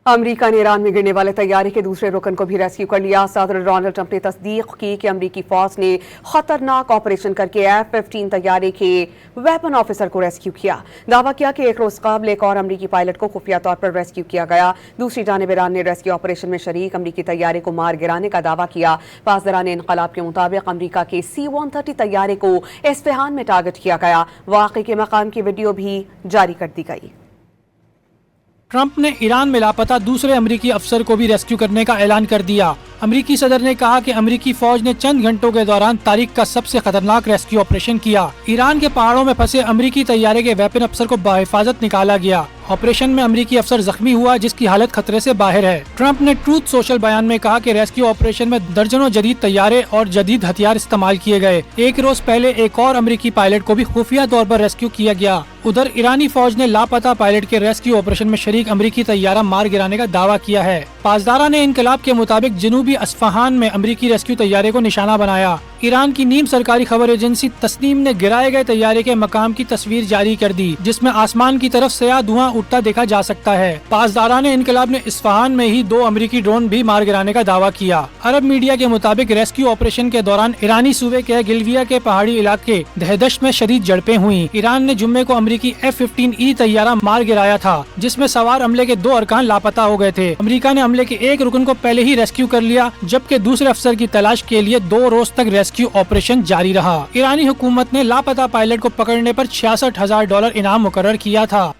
امریکہ نے ایران میں گرنے والے طیارے کے دوسرے رکن کو بھی ریسکیو کر لیا۔ صدر ڈونلڈ ٹرمپ نے تصدیق کی کہ امریکی فوج نے خطرناک آپریشن کر کے F-15 طیارے کے ویپن آفیسر کو ریسکیو کیا۔ دعویٰ کیا کہ ایک روز قبل ایک اور امریکی پائلٹ کو خفیہ طور پر ریسکیو کیا گیا۔ دوسری جانب ایران نے ریسکیو آپریشن میں شریک امریکی طیارے کو مار گرانے کا دعویٰ کیا۔ پاسداران انقلاب کے مطابق امریکہ کے C-130 طیارے کو اصفہان میں ٹارگٹ کیا گیا۔ واقعے کے مقام کی ویڈیو بھی جاری کر دی گئی۔ ٹرمپ نے ایران میں لاپتہ دوسرے امریکی افسر کو بھی ریسکیو کرنے کا اعلان کر دیا۔ امریکی صدر نے کہا کہ امریکی فوج نے چند گھنٹوں کے دوران تاریخ کا سب سے خطرناک ریسکیو آپریشن کیا۔ ایران کے پہاڑوں میں پھنسے امریکی طیارے کے ویپن افسر کو بحفاظت نکالا گیا۔ آپریشن میں امریکی افسر زخمی ہوا جس کی حالت خطرے سے باہر ہے۔ ٹرمپ نے ٹروتھ سوشل بیان میں کہا کہ ریسکیو آپریشن میں درجنوں جدید طیارے اور جدید ہتھیار استعمال کیے گئے۔ ایک روز پہلے ایک اور امریکی پائلٹ کو بھی خفیہ طور پر ریسکیو کیا گیا۔ ادھر ایرانی فوج نے لاپتہ پائلٹ کے ریسکیو آپریشن میں شریک امریکی طیارہ مار گرانے کا دعویٰ کیا ہے۔ پاسداران انقلاب کے مطابق جنوبی اصفہان میں امریکی ریسکیو طیارے کو نشانہ بنایا۔ ایران کی نیم سرکاری خبر ایجنسی تسنیم نے گرائے گئے طیارے کے مقام کی تصویر جاری کر دی، جس میں آسمان کی طرف سیاہ دھواں اٹھتا دیکھا جا سکتا ہے۔ پاسداران انقلاب نے اصفہان میں ہی 2 امریکی ڈرون بھی مار گرانے کا دعویٰ کیا۔ عرب میڈیا کے مطابق ریسکیو آپریشن کے دوران ایرانی صوبے کے گلویا کے پہاڑی علاقے دہدش میں شدید جھڑپیں ہوئیں۔ ایران نے جمعے کو امریکی F-15E طیارہ مار گرایا تھا، جس میں سوار عملے کے 2 ارکان لاپتہ ہو گئے تھے۔ امریکہ نے عملے کے ایک رکن کو پہلے ہی ریسکیو کر لیا، جبکہ دوسرے افسر کی تلاش کے لیے 2 روز تک ریسکیو آپریشن جاری رہا۔ ایرانی حکومت نے لاپتہ پائلٹ کو پکڑنے پر $66,000 انعام مقرر کیا تھا۔